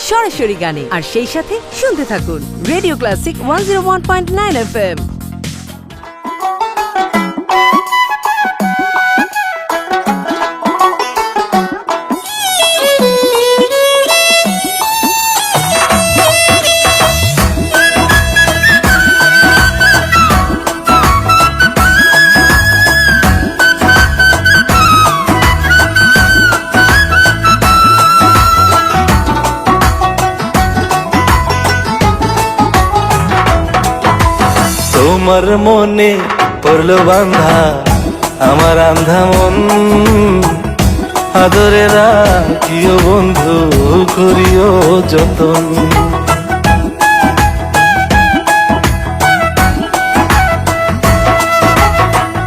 সরাসরি গানে, আর সেই সাথে শুনতে থাকুন রেডিও ক্লাসিক 101.9 FM। তোমার মনে পড়লো বান্ধা আমার আন্ধা মন, আদরে রাখিও বন্ধু করিও যতন।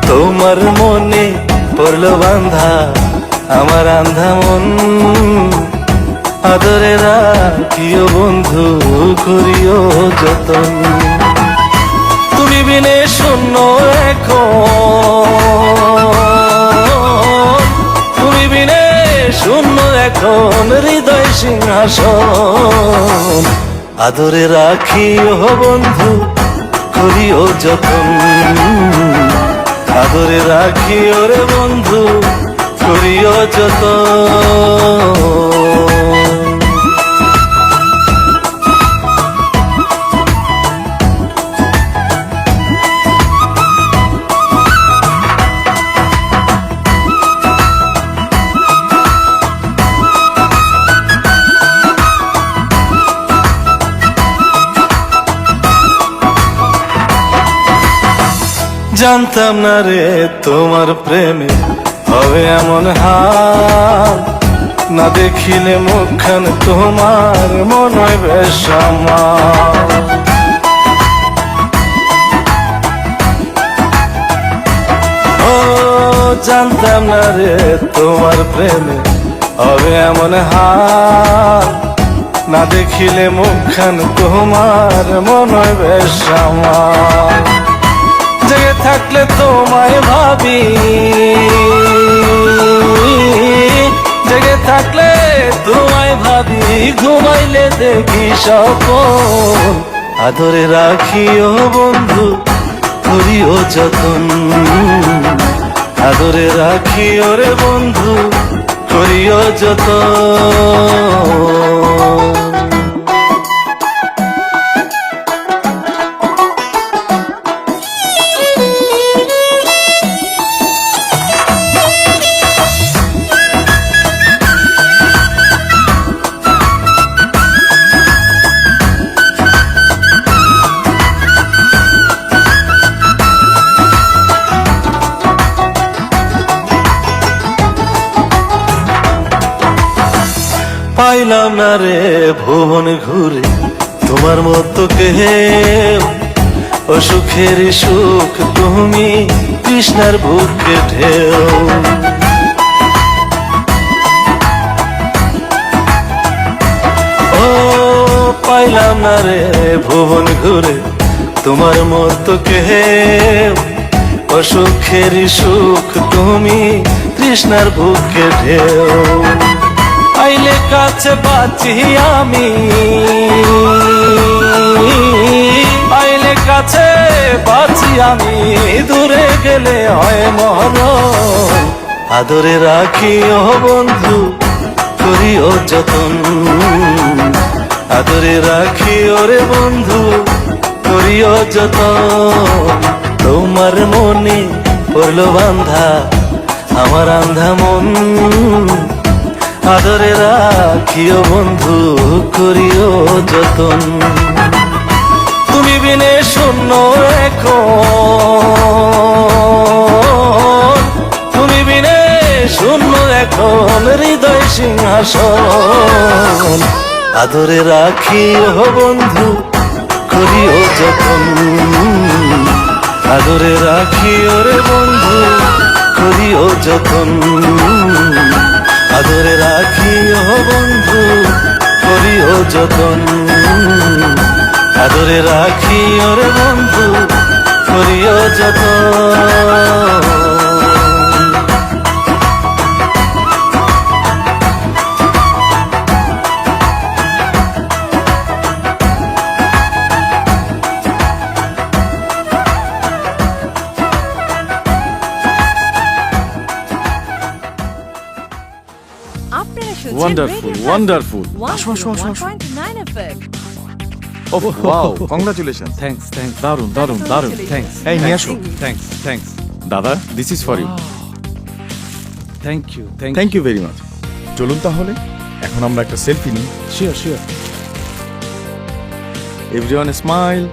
তোমার মনে পড়লো বান্ধা আমার আন্ধা মন, আদরে রাখিও বন্ধু করিও যতন। তুমি বিনে শূন্য এখন, তুমি বিনে শূন্য এখন হৃদয় সিংহাসন, আদরে রাখিও বন্ধু করিও যতন, আদরে রাখিও রে বন্ধু করিও যতন। জানতাম না রে তোমার প্রেমে হবে এমন হাল, না দেখিলে মুখখান তোমার মন হয় বেশ আমার। ও জানতাম না রে তোমার প্রেমে হবে এমন হাল, না দেখিলে মুখখান তোমার মন হয় বেশ আমার। জেগে থাকলে তোমায় ভাবি, জেগে থাকলে তোমায় ভাবি, ঘুমাইলে দেখি স্বপ্ন, আদরে রাখিও বন্ধু করিও যতন, আদরে রাখিও রে বন্ধু করিও যতন। পাইলাম না রে ভুবন ঘুরে তোমার মতো কেউ, ও সুখের সুখ তুমি কৃষ্ণার বুকে ঢেউ। ও পাইলাম না রে ভুবন ঘুরে তোমার মতো কেউ, ও সুখের সুখ তুমি কৃষ্ণার বুকে ঢেউ। আইলে কাছে বাঁচি আমি, আইলে কাছে বাঁচি আমি, দূরে গেলে হয় মরণ, আদরে রাখিও বন্ধু করিও যতন, আদরে রাখিও রে বন্ধু করিও যতন। তোমার মনে পড়লো বান্ধা আমার আন্ধা মন, আদরে রাখিও বন্ধু করিও যতন। তুমি বিনে শূন্য এখন, তুমি বিনে শূন্য এখন হৃদয় সিংহাসন, আদরে রাখিও বন্ধু করিও যতন, আদরে রাখিও রে বন্ধু করিও যতন, আদরে রাখিও বন্ধু করিও যতন, আদরে রাখিও রে বন্ধু করিও যতন। Wonderful, wonderful. আসো, আসো, আসো, আসো। 101.9 FM. Oh, wow, congratulations. Thanks thanks দারুন, দারুন, দারুন। থ্যাঙ্কস এই নিয়ে আসো। থ্যাঙ্কস থ্যাঙ্কস দাদা, this is for you. Thank you Thank you very much. চলুন তাহলে, এখন আমরা একটা সেলফি নিই। Sure sure Everyone smile.